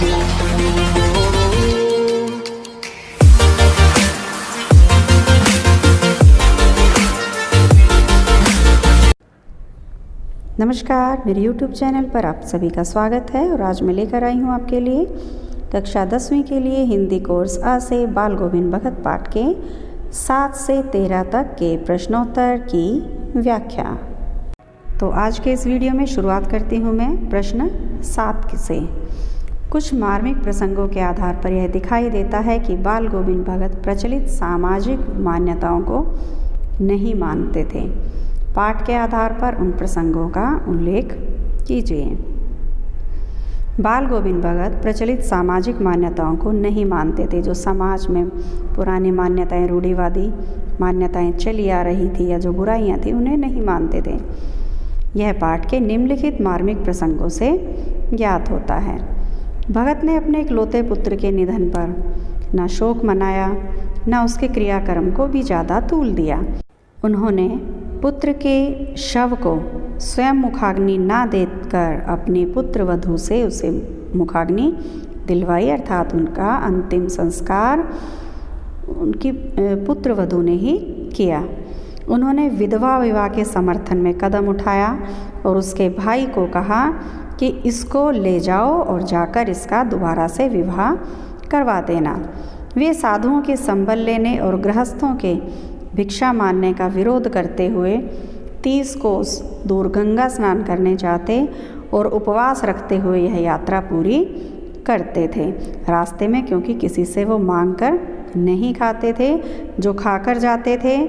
नमस्कार, मेरे YouTube channel पर आप सभी का स्वागत है और आज मैं लेकर आई हूँ आपके लिए कक्षा 10वीं के लिए हिंदी कोर्स अ से बाल गोविंद भगत पाठ के 7 से 13 तक के प्रश्नोत्तर की व्याख्या। तो आज के इस वीडियो में शुरुआत करती हूँ मैं प्रश्न 7 से। कुछ मार्मिक प्रसंगों के आधार पर यह दिखाई देता है कि बाल गोविंद भगत प्रचलित सामाजिक मान्यताओं को नहीं मानते थे। पाठ के आधार पर उन प्रसंगों का उल्लेख कीजिए। बाल गोविंद भगत प्रचलित सामाजिक मान्यताओं को नहीं मानते थे। जो समाज में पुरानी मान्यताएं, रूढ़िवादी मान्यताएं चली आ रही थी या जो बुराइयां थी, उन्हें नहीं मानते थे। यह पाठ के निम्नलिखित मार्मिक प्रसंगों से ज्ञात होता है। भगत ने अपने इकलौते पुत्र के निधन पर न शोक मनाया, न उसके क्रियाक्रम को भी ज़्यादा तूल दिया। उन्होंने पुत्र के शव को स्वयं मुखाग्नि न देकर अपनी पुत्र वधू से उसे मुखाग्नि दिलवाई, अर्थात उनका अंतिम संस्कार उनकी पुत्र वधू ने ही किया। उन्होंने विधवा विवाह के समर्थन में कदम उठाया और उसके भाई को कहा कि इसको ले जाओ और जाकर इसका दोबारा से विवाह करवा देना। वे साधुओं के संबल लेने और गृहस्थों के भिक्षा मानने का विरोध करते हुए 30 कोस दूर गंगा स्नान करने जाते और उपवास रखते हुए यह यात्रा पूरी करते थे। रास्ते में क्योंकि किसी से वो मांग कर नहीं खाते थे, जो खाकर जाते थे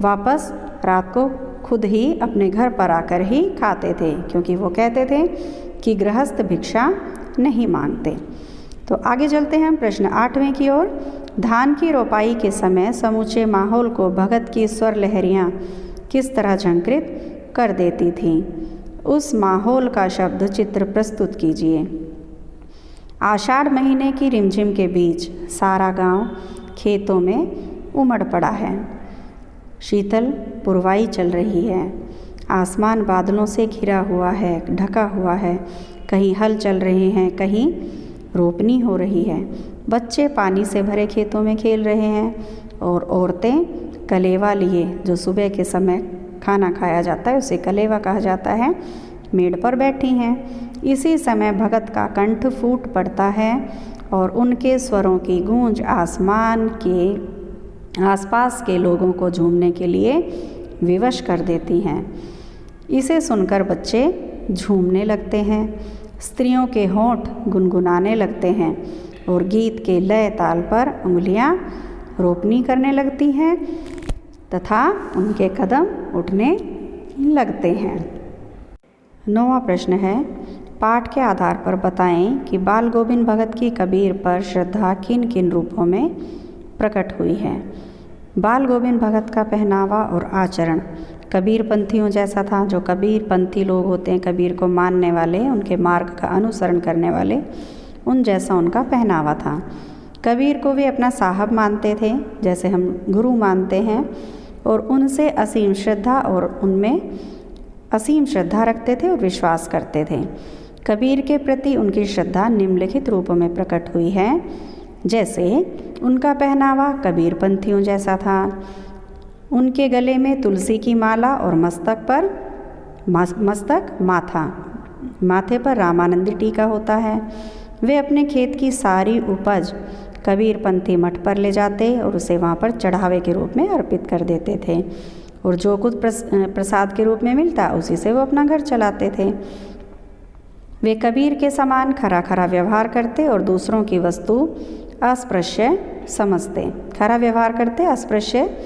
वापस रात को खुद ही अपने घर पर आकर ही खाते थे, क्योंकि वो कहते थे कि गृहस्थ भिक्षा नहीं मांगते। तो आगे चलते हैं हम प्रश्न 8वें की ओर। धान की रोपाई के समय समूचे माहौल को भगत की स्वर लहरियाँ किस तरह झंकृत कर देती थीं? उस माहौल का शब्द चित्र प्रस्तुत कीजिए। आषाढ़ महीने की रिमझिम के बीच सारा गांव खेतों में उमड़ पड़ा है। शीतल पुरवाई चल रही है। आसमान बादलों से घिरा हुआ है, ढका हुआ है। कहीं हल चल रहे हैं, कहीं रोपनी हो रही है। बच्चे पानी से भरे खेतों में खेल रहे हैं और औरतें कलेवा लिए, जो सुबह के समय खाना खाया जाता है उसे कलेवा कहा जाता है, मेड़ पर बैठी हैं। इसी समय भगत का कंठ फूट पड़ता है और उनके स्वरों की गूंज आसमान के आसपास के लोगों को झूमने के लिए विवश कर देती हैं। इसे सुनकर बच्चे झूमने लगते हैं, स्त्रियों के होंठ गुनगुनाने लगते हैं और गीत के लय ताल पर उंगलियां रोपनी करने लगती हैं तथा उनके कदम उठने लगते हैं। 9वां प्रश्न है, पाठ के आधार पर बताएं कि बाल गोविंद भगत की कबीर पर श्रद्धा किन किन रूपों में प्रकट हुई है। बाल गोविंद भगत का पहनावा और आचरण कबीर पंथियों जैसा था। जो कबीर पंथी लोग होते हैं, कबीर को मानने वाले, उनके मार्ग का अनुसरण करने वाले, उन जैसा उनका पहनावा था। कबीर को वे अपना साहब मानते थे, जैसे हम गुरु मानते हैं, और उनसे असीम श्रद्धा और उनमें असीम श्रद्धा रखते थे और विश्वास करते थे। कबीर के प्रति उनकी श्रद्धा निम्नलिखित रूपों में प्रकट हुई है। जैसे उनका पहनावा कबीर पंथियों जैसा था। उनके गले में तुलसी की माला और माथे पर रामानंदी टीका होता है। वे अपने खेत की सारी उपज कबीर पंथी मठ पर ले जाते और उसे वहाँ पर चढ़ावे के रूप में अर्पित कर देते थे, और जो कुछ प्रसाद के रूप में मिलता उसी से वो अपना घर चलाते थे। वे कबीर के समान खरा खरा व्यवहार करते और दूसरों की वस्तु अस्पृश्य समझते। खरा व्यवहार करते, अस्पृश्य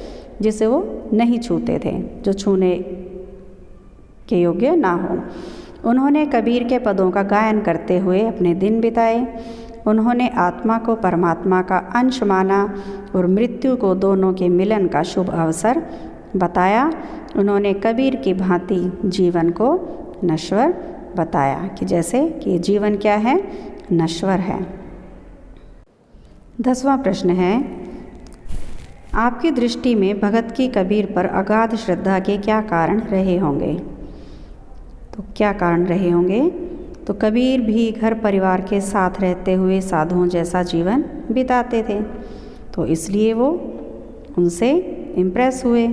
जिसे वो नहीं छूते थे, जो छूने के योग्य ना हो। उन्होंने कबीर के पदों का गायन करते हुए अपने दिन बिताए। उन्होंने आत्मा को परमात्मा का अंश माना और मृत्यु को दोनों के मिलन का शुभ अवसर बताया। उन्होंने कबीर की भांति जीवन को नश्वर बताया, कि जैसे कि जीवन क्या है, नश्वर है। 10वां प्रश्न है, आपकी दृष्टि में भगत की कबीर पर अगाध श्रद्धा के क्या कारण रहे होंगे? तो क्या कारण रहे होंगे? तो कबीर भी घर परिवार के साथ रहते हुए साधुओं जैसा जीवन बिताते थे, तो इसलिए वो उनसे इम्प्रेस हुए।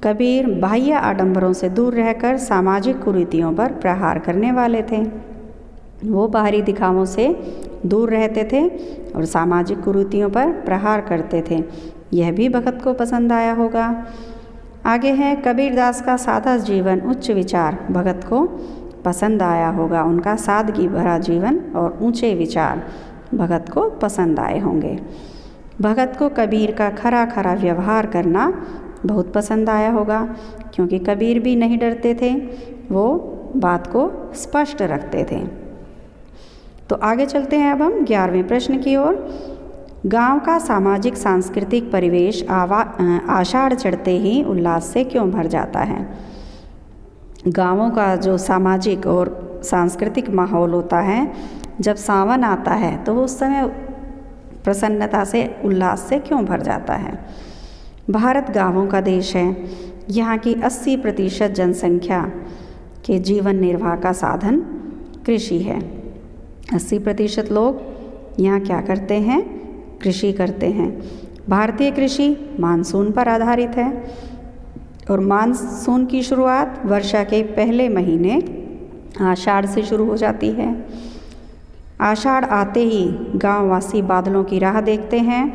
कबीर बाह्य आडंबरों से दूर रहकर सामाजिक कुरीतियों पर प्रहार करने वाले थे। वो बाहरी दिखावों से दूर रहते थे और सामाजिक कुरीतियों पर प्रहार करते थे। यह भी भगत को पसंद आया होगा। आगे है कबीरदास का सादा जीवन उच्च विचार भगत को पसंद आया होगा। उनका सादगी भरा जीवन और ऊंचे विचार भगत को पसंद आए होंगे। भगत को कबीर का खरा खरा व्यवहार करना बहुत पसंद आया होगा, क्योंकि कबीर भी नहीं डरते थे, वो बात को स्पष्ट रखते थे। तो आगे चलते हैं अब हम 11वें प्रश्न की ओर। गांव का सामाजिक सांस्कृतिक परिवेश आषाढ़ चढ़ते ही उल्लास से क्यों भर जाता है? गांवों का जो सामाजिक और सांस्कृतिक माहौल होता है, जब सावन आता है तो उस समय प्रसन्नता से उल्लास से क्यों भर जाता है? भारत गांवों का देश है। यहाँ की 80% जनसंख्या के जीवन निर्वाह का साधन कृषि है। 80% लोग यहाँ क्या करते हैं? कृषि करते हैं। भारतीय कृषि मानसून पर आधारित है और मानसून की शुरुआत वर्षा के पहले महीने आषाढ़ से शुरू हो जाती है। आषाढ़ आते ही गांववासी बादलों की राह देखते हैं।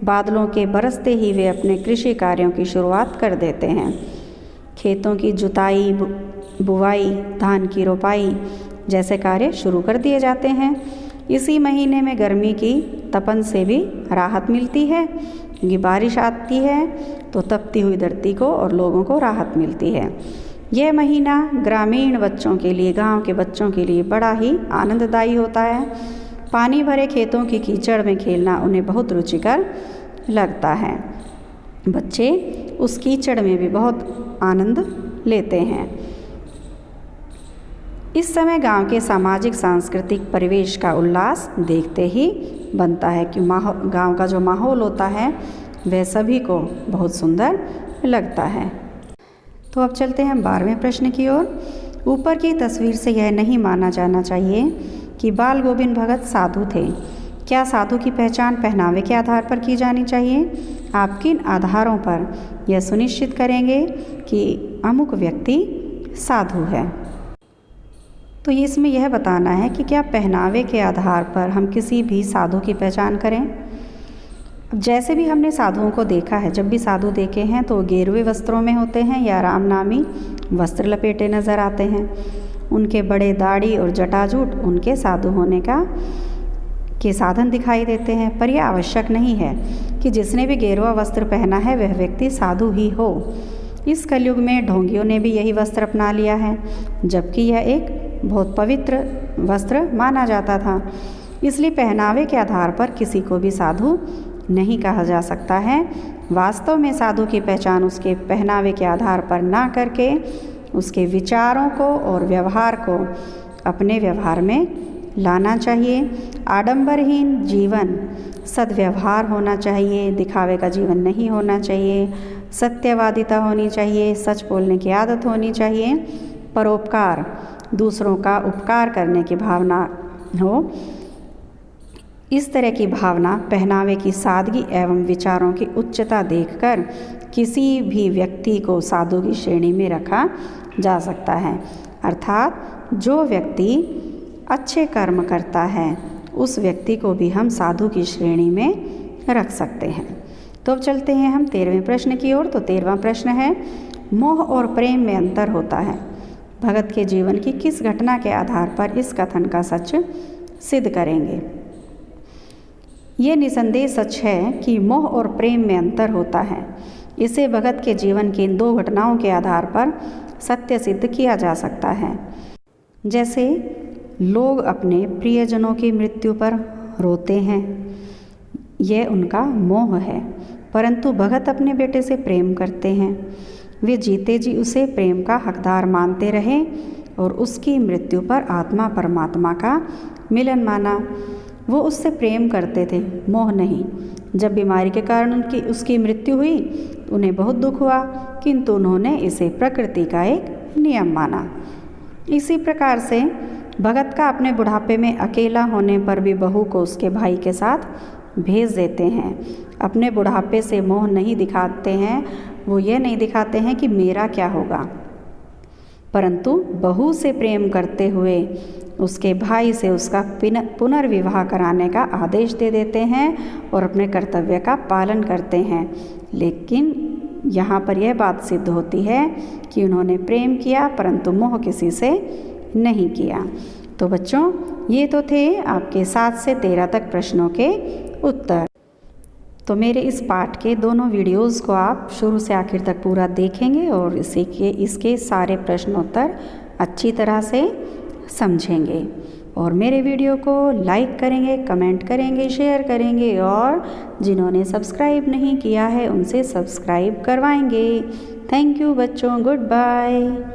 बादलों के बरसते ही वे अपने कृषि कार्यों की शुरुआत कर देते हैं। खेतों की जुताई, बुवाई, धान की रोपाई जैसे कार्य शुरू कर दिए जाते हैं। इसी महीने में गर्मी की तपन से भी राहत मिलती है, क्योंकि बारिश आती है तो तपती हुई धरती को और लोगों को राहत मिलती है। यह महीना ग्रामीण बच्चों के लिए, गांव के बच्चों के लिए बड़ा ही आनंददायी होता है। पानी भरे खेतों की कीचड़ में खेलना उन्हें बहुत रुचिकर लगता है। बच्चे उस कीचड़ में भी बहुत आनंद लेते हैं। इस समय गांव के सामाजिक सांस्कृतिक परिवेश का उल्लास देखते ही बनता है कि गांव का जो माहौल होता है वह सभी को बहुत सुंदर लगता है। तो अब चलते हैं 12वें प्रश्न की ओर। ऊपर की तस्वीर से यह नहीं माना जाना चाहिए कि बाल गोविंद भगत साधु थे। क्या साधु की पहचान पहनावे के आधार पर की जानी चाहिए? आप किन आधारों पर यह सुनिश्चित करेंगे कि अमुक व्यक्ति साधु है? तो इसमें यह बताना है कि क्या पहनावे के आधार पर हम किसी भी साधु की पहचान करें। अब जैसे भी हमने साधुओं को देखा है, जब भी साधु देखे हैं तो गेरुए वस्त्रों में होते हैं या रामनामी वस्त्र लपेटे नज़र आते हैं। उनके बड़े दाढ़ी और जटाजूट उनके साधु होने के साधन दिखाई देते हैं। पर यह आवश्यक नहीं है कि जिसने भी गेरुआ वस्त्र पहना है वह व्यक्ति साधु ही हो। इस कलयुग में ढोंगियों ने भी यही वस्त्र अपना लिया है, जबकि यह एक बहुत पवित्र वस्त्र माना जाता था। इसलिए पहनावे के आधार पर किसी को भी साधु नहीं कहा जा सकता है। वास्तव में साधु की पहचान उसके पहनावे के आधार पर ना करके उसके विचारों को और व्यवहार को अपने व्यवहार में लाना चाहिए। आडंबरहीन जीवन सद्व्यवहार होना चाहिए, दिखावे का जीवन नहीं होना चाहिए। सत्यवादिता होनी चाहिए, सच बोलने की आदत होनी चाहिए। परोपकार, दूसरों का उपकार करने की भावना हो। इस तरह की भावना पहनावे की सादगी एवं विचारों की उच्चता देखकर किसी भी व्यक्ति को साधु की श्रेणी में रखा जा सकता है। अर्थात जो व्यक्ति अच्छे कर्म करता है उस व्यक्ति को भी हम साधु की श्रेणी में रख सकते हैं। तो अब चलते हैं हम 13वें प्रश्न की ओर। तो 13वां प्रश्न है, मोह और प्रेम में अंतर होता है। भगत के जीवन की किस घटना के आधार पर इस कथन का सच सिद्ध करेंगे? ये निसंदेह सच है कि मोह और प्रेम में अंतर होता है। इसे भगत के जीवन की इन 2 घटनाओं के आधार पर सत्य सिद्ध किया जा सकता है। जैसे लोग अपने प्रियजनों की मृत्यु पर रोते हैं, यह उनका मोह है, परंतु भगत अपने बेटे से प्रेम करते हैं। वे जीते जी उसे प्रेम का हकदार मानते रहे और उसकी मृत्यु पर आत्मा परमात्मा का मिलन माना। वो उससे प्रेम करते थे, मोह नहीं। जब बीमारी के कारण उसकी मृत्यु हुई उन्हें बहुत दुख हुआ, किंतु उन्होंने इसे प्रकृति का एक नियम माना। इसी प्रकार से भगत का अपने बुढ़ापे में अकेला होने पर भी बहू को उसके भाई के साथ भेज देते हैं। अपने बुढ़ापे से मोह नहीं दिखाते हैं, वो ये नहीं दिखाते हैं कि मेरा क्या होगा, परंतु बहू से प्रेम करते हुए उसके भाई से उसका पुनर्विवाह कराने का आदेश दे देते हैं और अपने कर्तव्य का पालन करते हैं। लेकिन यहाँ पर यह बात सिद्ध होती है कि उन्होंने प्रेम किया परंतु मोह किसी से नहीं किया। तो बच्चों, ये तो थे आपके 7 से 13 तक प्रश्नों के उत्तर। तो मेरे इस पाठ के दोनों वीडियोज़ को आप शुरू से आखिर तक पूरा देखेंगे और इसके सारे प्रश्नोत्तर अच्छी तरह से समझेंगे और मेरे वीडियो को लाइक करेंगे, कमेंट करेंगे, शेयर करेंगे और जिन्होंने सब्सक्राइब नहीं किया है उनसे सब्सक्राइब करवाएंगे। थैंक यू बच्चों, गुड बाय।